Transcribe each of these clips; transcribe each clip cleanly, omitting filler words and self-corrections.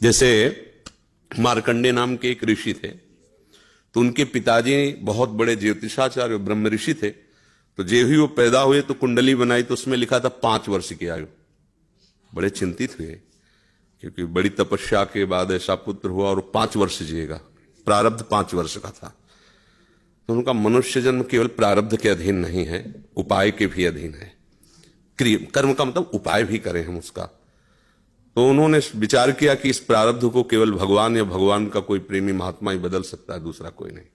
जैसे मार्कंडे नाम के एक ऋषि थे, तो उनके पिताजी बहुत बड़े ज्योतिषाचार्य ब्रह्म ऋषि थे। तो जे ही वो पैदा हुए तो कुंडली बनाई, तो उसमें लिखा था 5 वर्ष की आयु। बड़े चिंतित हुए, क्योंकि बड़ी तपस्या के बाद ऐसा पुत्र हुआ और 5 वर्ष जिएगा। प्रारब्ध 5 वर्ष का था। तो उनका मनुष्य जन्म केवल प्रारब्ध के अधीन नहीं है, उपाय के भी अधीन है। कर्म का मतलब उपाय भी करें हम उसका। तो उन्होंने विचार किया कि इस प्रारब्ध को केवल भगवान या भगवान का कोई प्रेमी महात्मा ही बदल सकता है, दूसरा कोई नहीं।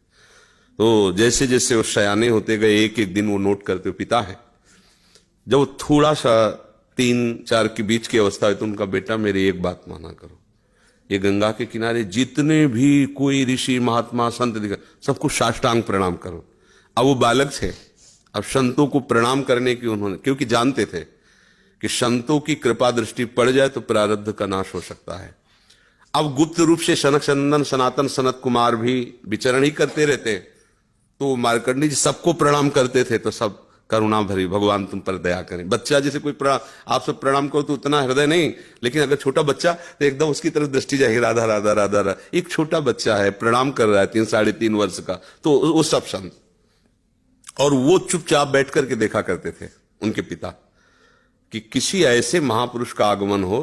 तो जैसे जैसे वो सयाने होते गए, एक एक दिन वो नोट करते हुए पिता है, जब वो थोड़ा सा 3-4 के बीच की अवस्था है, तो उनका बेटा मेरी एक बात माना करो, ये गंगा के किनारे जितने भी कोई ऋषि महात्मा संत दिखा, सबको साष्टांग प्रणाम करो। अब वो बालक थे, अब संतों को प्रणाम करने की उन्होंने, क्योंकि जानते थे कि संतों की कृपा दृष्टि पड़ जाए तो प्रारब्ध का नाश हो सकता है। अब गुप्त रूप से सनक सनंदन सनातन सनत कुमार भी विचरण ही करते रहते, तो मार्कंडी जी सबको प्रणाम करते थे। तो सब करुणा भरी, भगवान तुम पर दया करें। बच्चा जैसे कोई प्रणाम, आप सब प्रणाम करो तो उतना हृदय नहीं, लेकिन अगर छोटा बच्चा तो एकदम उसकी तरफ दृष्टि जाएगी, राधा राधा राधा राधा। एक छोटा बच्चा है, प्रणाम कर रहा है 3-3.5 वर्ष का, तो वो सब संत, और वो चुपचाप बैठ करके देखा करते थे उनके पिता कि किसी ऐसे महापुरुष का आगमन हो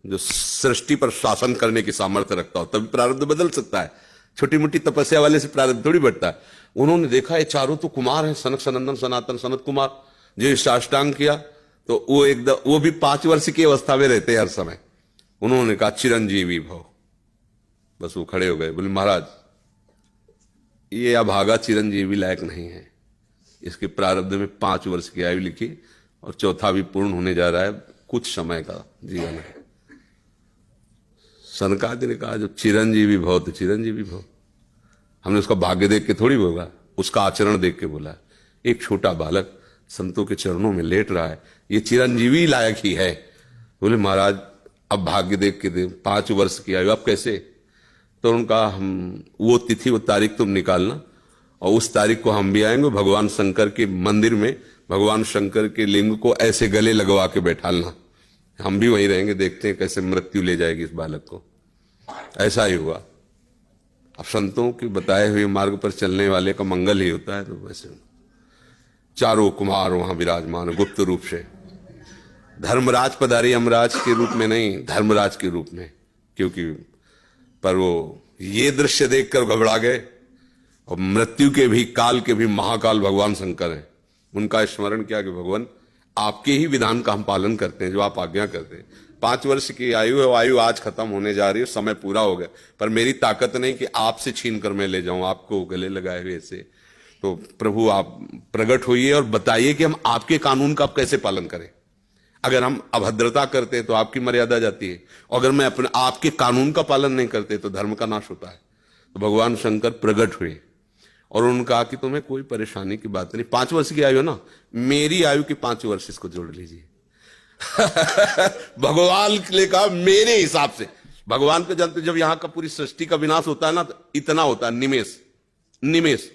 जो सृष्टि पर शासन करने की सामर्थ्य रखता हो, तभी प्रारब्ध बदल सकता है। छोटी मोटी तपस्या वाले से प्रारब्ध थोड़ी बढ़ता है। उन्होंने देखा ये चारों तो कुमार हैं, सनक सनंदन सनातन सनत कुमार, जो साष्टांग किया, तो वो एकदम, वो भी 5 वर्ष की अवस्था में रहते हर समय। उन्होंने कहा चिरंजीवी भव। बस वो खड़े हो गए, बोले महाराज ये अभागा चिरंजीवी लायक नहीं है, इसके प्रारब्ध में 5 वर्ष की आयु लिखी और चौथा भी पूर्ण होने जा रहा है, कुछ समय का जीवन है। सनकादि ने कहा जो चिरंजीवी भव तो चिरंजीवी भव। हमने उसका भाग्य देख के थोड़ी बोला, उसका आचरण देख के बोला। एक छोटा बालक संतों के चरणों में लेट रहा है, ये चिरंजीवी लायक ही है। बोले महाराज अब भाग्य देख के दे, 5 वर्ष की आयु, अब कैसे? तो उनका हम वो तिथि वो तारीख तुम निकालना, और उस तारीख को हम भी आएंगे भगवान शंकर के मंदिर में, भगवान शंकर के लिंग को ऐसे गले लगवा के बैठालना, हम भी वहीं रहेंगे, देखते हैं कैसे मृत्यु ले जाएगी इस बालक को। ऐसा ही हुआ। अब संतों के बताए हुए मार्ग पर चलने वाले का मंगल ही होता है। तो वैसे चारों कुमार वहां विराजमान गुप्त रूप से, धर्मराज पधारी यमराज के रूप में नहीं, धर्मराज के रूप में, क्योंकि पर वो ये दृश्य देखकर घबरा गए। और मृत्यु के भी, काल के भी महाकाल भगवान शंकर हैं। उनका स्मरण किया कि भगवान आपके ही विधान का हम पालन करते हैं, जो आप आज्ञा करते हैं। 5 वर्ष की आयु है, वो आयु आज खत्म होने जा रही है, समय पूरा हो गया, पर मेरी ताकत नहीं कि आपसे छीन कर मैं ले जाऊं आपको गले लगाए हुए से। तो प्रभु आप प्रकट होइए और बताइए कि हम आपके कानून का आप कैसे पालन करें। अगर हम अभद्रता करते हैं तो आपकी मर्यादा जाती है, और अगर मैं अपने आपके कानून का पालन नहीं करते तो धर्म का नाश होता है। तो भगवान शंकर प्रकट हुए और उन्होंने कहा कि तुम्हें कोई परेशानी की बात नहीं, 5 वर्ष की आयु ना, मेरी आयु के 5 वर्ष इसको जोड़ लीजिए। भगवान ने कहा मेरे हिसाब से। भगवान को जानते, जब यहां का पूरी सृष्टि का विनाश होता है ना, तो इतना होता है, निमेष निमेष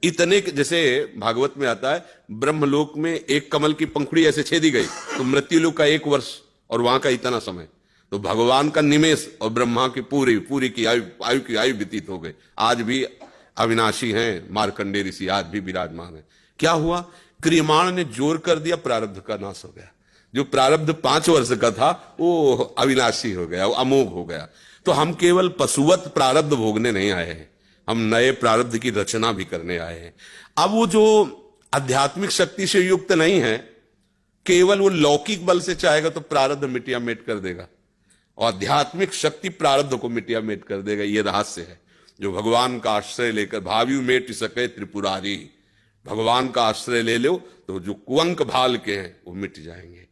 इतने, जैसे भागवत में आता है ब्रह्मलोक में एक कमल की पंखुड़ी ऐसे छेदी गई तो मृत्युलोक का 1 वर्ष और वहां का इतना समय। तो भगवान का निमेष और ब्रह्मा की पूरी की आयु व्यतीत हो गई। आज भी अविनाशी हैं मार्कंडे ऋषि, आज भी विराजमान है। क्या हुआ? क्रियमाण ने जोर कर दिया, प्रारब्ध का नाश हो गया। जो प्रारब्ध 5 वर्ष का था वो अविनाशी हो गया, वो अमोघ हो गया। तो हम केवल पशुवत प्रारब्ध भोगने नहीं आए हैं, हम नए प्रारब्ध की रचना भी करने आए हैं। अब वो जो आध्यात्मिक शक्ति से युक्त नहीं है, केवल वो लौकिक बल से चाहेगा तो प्रारब्ध मिटिया मेट कर देगा, और आध्यात्मिक शक्ति प्रारब्ध को मिटिया मेट कर देगा। ये रहस्य है। जो भगवान का आश्रय लेकर भाव्यु मेट सके त्रिपुरारी, भगवान का आश्रय ले लो तो जो कुअंक भाल के हैं वो मिट जाएंगे।